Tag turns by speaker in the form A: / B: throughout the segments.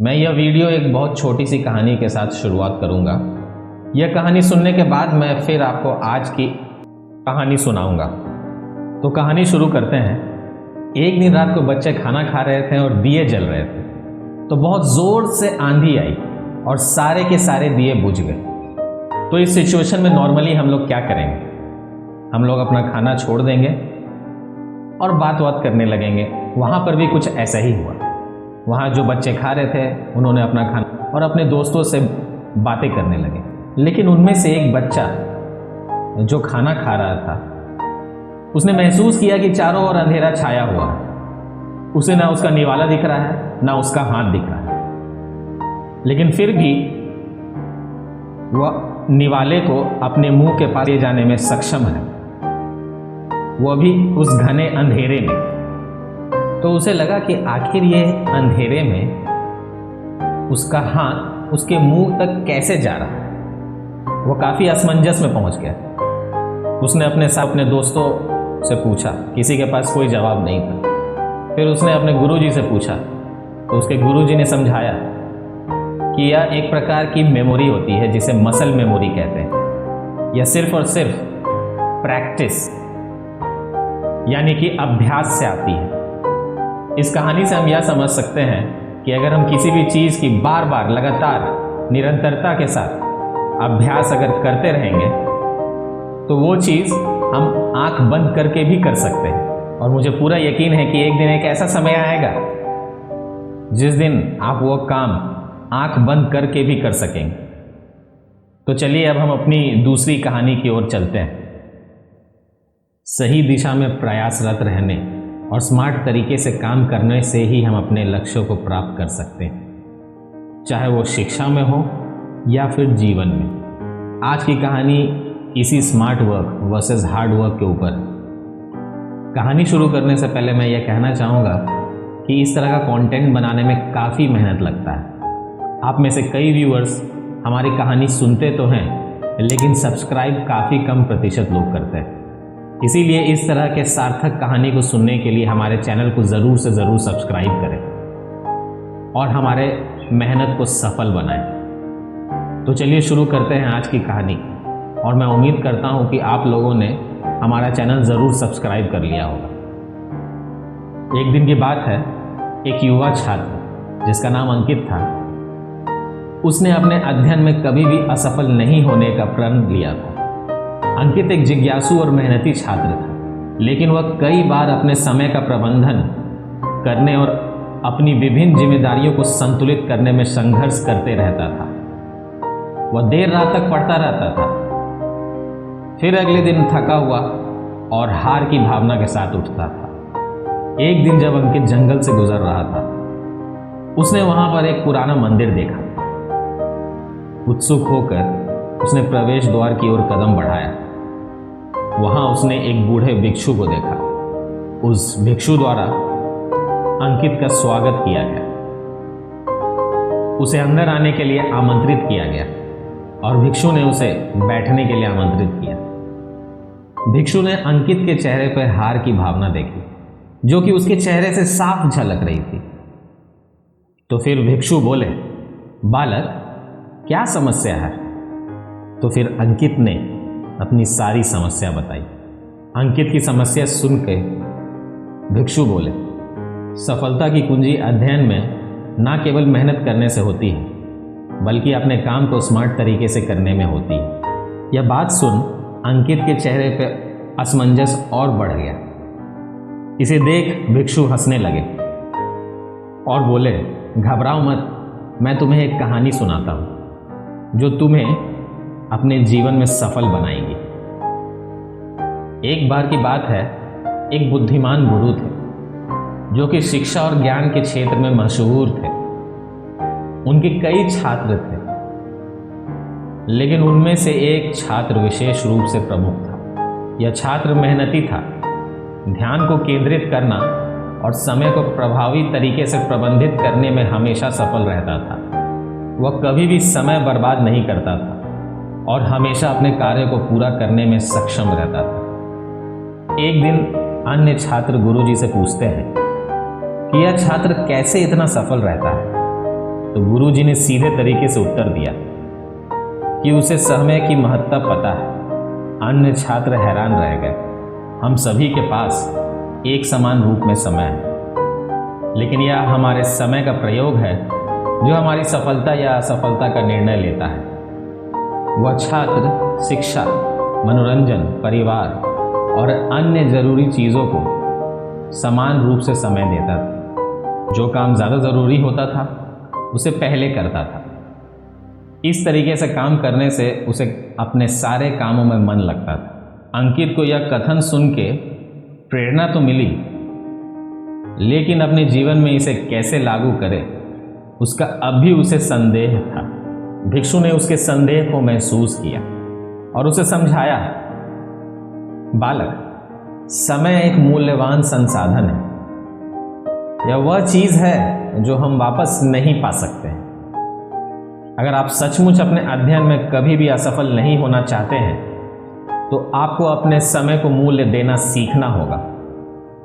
A: मैं यह वीडियो एक बहुत छोटी सी कहानी के साथ शुरुआत करूंगा। यह कहानी सुनने के बाद मैं फिर आपको आज की कहानी सुनाऊंगा। तो कहानी शुरू करते हैं। एक दिन रात को बच्चे खाना खा रहे थे और दिए जल रहे थे, तो बहुत ज़ोर से आंधी आई और सारे के सारे दिए बुझ गए। तो इस सिचुएशन में नॉर्मली हम लोग क्या करेंगे? हम लोग अपना खाना छोड़ देंगे और बात करने लगेंगे। वहाँ पर भी कुछ ऐसा ही हुआ। वहाँ जो बच्चे खा रहे थे उन्होंने अपना खाना और अपने दोस्तों से बातें करने लगे। लेकिन उनमें से एक बच्चा जो खाना खा रहा था, उसने महसूस किया कि चारों ओर अंधेरा छाया हुआ है। उसे ना उसका निवाला दिख रहा है, ना उसका हाथ दिख रहा है। लेकिन फिर भी वह निवाले को अपने मुंह के पास ले जाने में सक्षम है, वह भी उस घने अंधेरे में। तो उसे लगा कि आखिर ये अंधेरे में उसका हाथ उसके मुंह तक कैसे जा रहा है। वो काफ़ी असमंजस में पहुंच गया। उसने अपने दोस्तों से पूछा, किसी के पास कोई जवाब नहीं था। फिर उसने अपने गुरुजी से पूछा, तो उसके गुरुजी ने समझाया कि यह एक प्रकार की मेमोरी होती है जिसे मसल मेमोरी कहते हैं। यह सिर्फ और सिर्फ प्रैक्टिस यानी कि अभ्यास से आती है। इस कहानी से हम यह समझ सकते हैं कि अगर हम किसी भी चीज़ की बार बार लगातार निरंतरता के साथ अभ्यास अगर करते रहेंगे तो वो चीज़ हम आंख बंद करके भी कर सकते हैं। और मुझे पूरा यकीन है कि एक दिन एक ऐसा समय आएगा जिस दिन आप वो काम आंख बंद करके भी कर सकेंगे। तो चलिए अब हम अपनी दूसरी कहानी की ओर चलते हैं। सही दिशा में प्रयासरत रहने और स्मार्ट तरीके से काम करने से ही हम अपने लक्ष्यों को प्राप्त कर सकते हैं, चाहे वो शिक्षा में हो या फिर जीवन में। आज की कहानी इसी smart work versus hard work के ऊपर। कहानी शुरू करने से पहले मैं ये कहना चाहूँगा कि इस तरह का कंटेंट बनाने में काफ़ी मेहनत लगता है। आप में से कई व्यूअर्स हमारी कहानी सुनते तो हैं, लेकिन सब्सक्राइब काफ़ी कम प्रतिशत लोग करते हैं। इसीलिए इस तरह के सार्थक कहानी को सुनने के लिए हमारे चैनल को ज़रूर से ज़रूर सब्सक्राइब करें और हमारे मेहनत को सफल बनाएं। तो चलिए शुरू करते हैं आज की कहानी। और मैं उम्मीद करता हूं कि आप लोगों ने हमारा चैनल ज़रूर सब्सक्राइब कर लिया होगा। एक दिन की बात है, एक युवा छात्र जिसका नाम अंकित था, उसने अपने अध्ययन में कभी भी असफल नहीं होने का प्रण लिया था। अंकित एक जिज्ञासु और मेहनती छात्र था, लेकिन वह कई बार अपने समय का प्रबंधन करने और अपनी विभिन्न जिम्मेदारियों को संतुलित करने में संघर्ष करते रहता था। वह देर रात तक पढ़ता रहता था, फिर अगले दिन थका हुआ और हार की भावना के साथ उठता था। एक दिन जब अंकित जंगल से गुजर रहा था, उसने वहां पर एक पुराना मंदिर देखा। उत्सुक होकर उसने प्रवेश द्वार की ओर कदम बढ़ाया। वहां उसने एक बूढ़े भिक्षु को देखा। उस भिक्षु द्वारा अंकित का स्वागत किया गया। उसे अंदर आने के लिए आमंत्रित किया गया और भिक्षु ने उसे बैठने के लिए आमंत्रित किया। भिक्षु ने अंकित के चेहरे पर हार की भावना देखी, जो कि उसके चेहरे से साफ झलक रही थी। तो फिर भिक्षु बोले, बालक, क्या समस्या है? तो फिर अंकित ने अपनी सारी समस्या बताई। अंकित की समस्या सुन के भिक्षु बोले, सफलता की कुंजी अध्ययन में ना केवल मेहनत करने से होती है, बल्कि अपने काम को स्मार्ट तरीके से करने में होती है। यह बात सुन अंकित के चेहरे पर असमंजस और बढ़ गया। इसे देख भिक्षु हंसने लगे और बोले, घबराओ मत, मैं तुम्हें एक कहानी सुनाता हूँ जो तुम्हें अपने जीवन में सफल बनाएंगी। एक बार की बात है, एक बुद्धिमान गुरु थे जो कि शिक्षा और ज्ञान के क्षेत्र में मशहूर थे। उनके कई छात्र थे, लेकिन उनमें से एक छात्र विशेष रूप से प्रमुख था। यह छात्र मेहनती था, ध्यान को केंद्रित करना और समय को प्रभावी तरीके से प्रबंधित करने में हमेशा सफल रहता था। वह कभी भी समय बर्बाद नहीं करता था और हमेशा अपने कार्य को पूरा करने में सक्षम रहता था। एक दिन अन्य छात्र गुरुजी से पूछते हैं कि यह छात्र कैसे इतना सफल रहता है। तो गुरुजी ने सीधे तरीके से उत्तर दिया कि उसे समय की महत्ता पता है। अन्य छात्र हैरान रह गए। हम सभी के पास एक समान रूप में समय है, लेकिन यह हमारे समय का प्रयोग है जो हमारी सफलता या असफलता का निर्णय लेता है। वह छात्र शिक्षा, मनोरंजन, परिवार और अन्य जरूरी चीज़ों को समान रूप से समय देता था। जो काम ज़्यादा ज़रूरी होता था उसे पहले करता था। इस तरीके से काम करने से उसे अपने सारे कामों में मन लगता था। अंकित को यह कथन सुन के प्रेरणा तो मिली, लेकिन अपने जीवन में इसे कैसे लागू करे उसका अब भी उसे संदेह था। भिक्षु ने उसके संदेह को महसूस किया और उसे समझाया, बालक, समय एक मूल्यवान संसाधन है। यह वह चीज है जो हम वापस नहीं पा सकते हैं। अगर आप सचमुच अपने अध्ययन में कभी भी असफल नहीं होना चाहते हैं तो आपको अपने समय को मूल्य देना सीखना होगा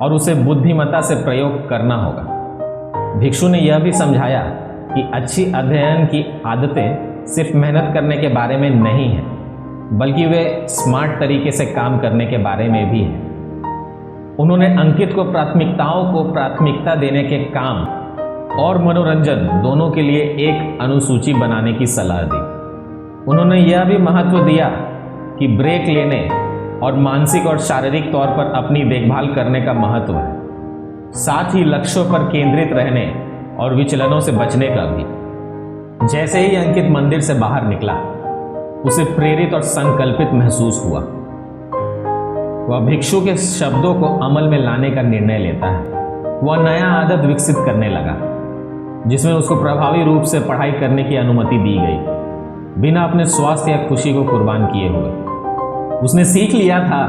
A: और उसे बुद्धिमत्ता से प्रयोग करना होगा। भिक्षु ने यह भी समझाया कि अच्छी अध्ययन की आदतें सिर्फ मेहनत करने के बारे में नहीं है, बल्कि वे स्मार्ट तरीके से काम करने के बारे में भी है। उन्होंने अंकित को प्राथमिकताओं को प्राथमिकता देने के काम और मनोरंजन दोनों के लिए एक अनुसूची बनाने की सलाह दी। उन्होंने यह भी महत्व दिया कि ब्रेक लेने और मानसिक और शारीरिक तौर पर अपनी देखभाल करने का महत्व है, साथ ही लक्ष्यों पर केंद्रित रहने और विचलनों से बचने का भी। जैसे ही अंकित मंदिर से बाहर निकला, उसे प्रेरित और संकल्पित महसूस हुआ। वह भिक्षु के शब्दों को अमल में लाने का निर्णय लेता है। वह नया आदत विकसित करने लगा, जिसमें उसको प्रभावी रूप से पढ़ाई करने की अनुमति दी गई, बिना अपने स्वास्थ्य या खुशी को कुर्बान किए हुए। उसने सीख लिया था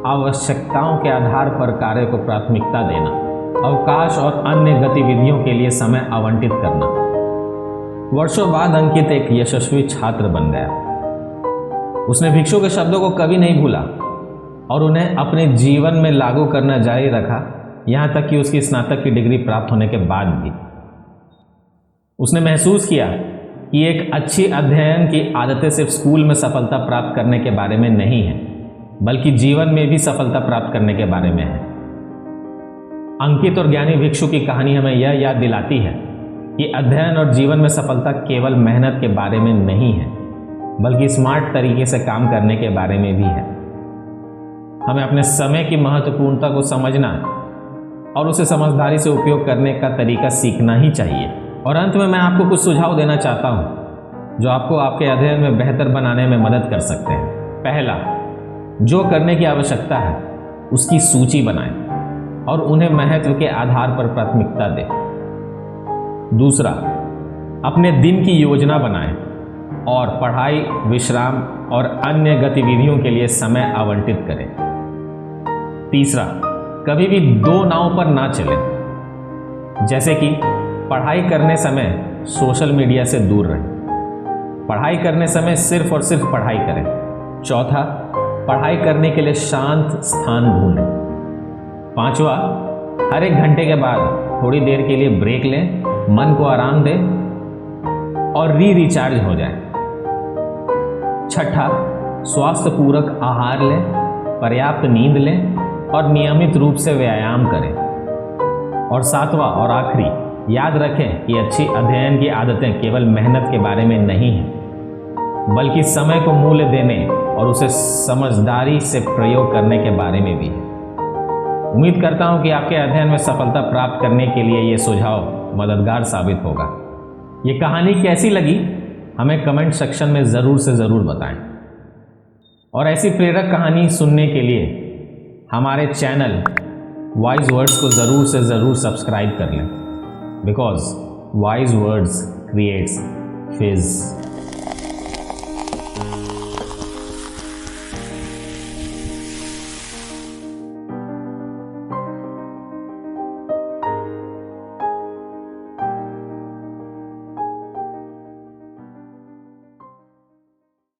A: आवश्यकताओं के आधार पर कार्य को प्राथमिकता देना, अवकाश और अन्य गतिविधियों के लिए समय आवंटित करना। वर्षों बाद अंकित एक यशस्वी छात्र बन गया। उसने भिक्षु के शब्दों को कभी नहीं भूला और उन्हें अपने जीवन में लागू करना जारी रखा, यहाँ तक कि उसकी स्नातक की डिग्री प्राप्त होने के बाद भी। उसने महसूस किया कि एक अच्छी अध्ययन की आदतें सिर्फ स्कूल में सफलता प्राप्त करने के बारे में नहीं है, बल्कि जीवन में भी सफलता प्राप्त करने के बारे में है। अंकित और ज्ञानी भिक्षु की कहानी हमें यह याद दिलाती है कि अध्ययन और जीवन में सफलता केवल मेहनत के बारे में नहीं है, बल्कि स्मार्ट तरीके से काम करने के बारे में भी है। हमें अपने समय की महत्वपूर्णता को समझना और उसे समझदारी से उपयोग करने का तरीका सीखना ही चाहिए। और अंत में मैं आपको कुछ सुझाव देना चाहता हूं जो आपको आपके अध्ययन में बेहतर बनाने में मदद कर सकते हैं। पहला, जो करने की आवश्यकता है उसकी सूची बनाएं और उन्हें महत्व के आधार पर प्राथमिकता दें। दूसरा, अपने दिन की योजना बनाएं और पढ़ाई, विश्राम और अन्य गतिविधियों के लिए समय आवंटित करें। तीसरा, कभी भी दो नाव पर ना चलें, जैसे कि पढ़ाई करने समय सोशल मीडिया से दूर रहें। पढ़ाई करने समय सिर्फ और सिर्फ पढ़ाई करें। चौथा, पढ़ाई करने के लिए शांत स्थान ढूंढें। पांचवा, हर एक घंटे के बाद थोड़ी देर के लिए ब्रेक लें, मन को आराम दें और रिचार्ज हो जाए। छठा, स्वास्थ्य पूरक आहार लें, पर्याप्त नींद लें और नियमित रूप से व्यायाम करें। और सातवां और आखिरी, याद रखें कि अच्छी अध्ययन की आदतें केवल मेहनत के बारे में नहीं हैं, बल्कि समय को मूल्य देने और उसे समझदारी से प्रयोग करने के बारे में भी है। उम्मीद करता हूं कि आपके अध्ययन में सफलता प्राप्त करने के लिए ये सुझाव मददगार साबित होगा। ये कहानी कैसी लगी हमें कमेंट सेक्शन में ज़रूर से ज़रूर बताएं। और ऐसी प्रेरक कहानी सुनने के लिए हमारे चैनल वाइज वर्ड्स को ज़रूर से ज़रूर सब्सक्राइब कर लें, बिकॉज वाइज वर्ड्स क्रिएट्स फिज।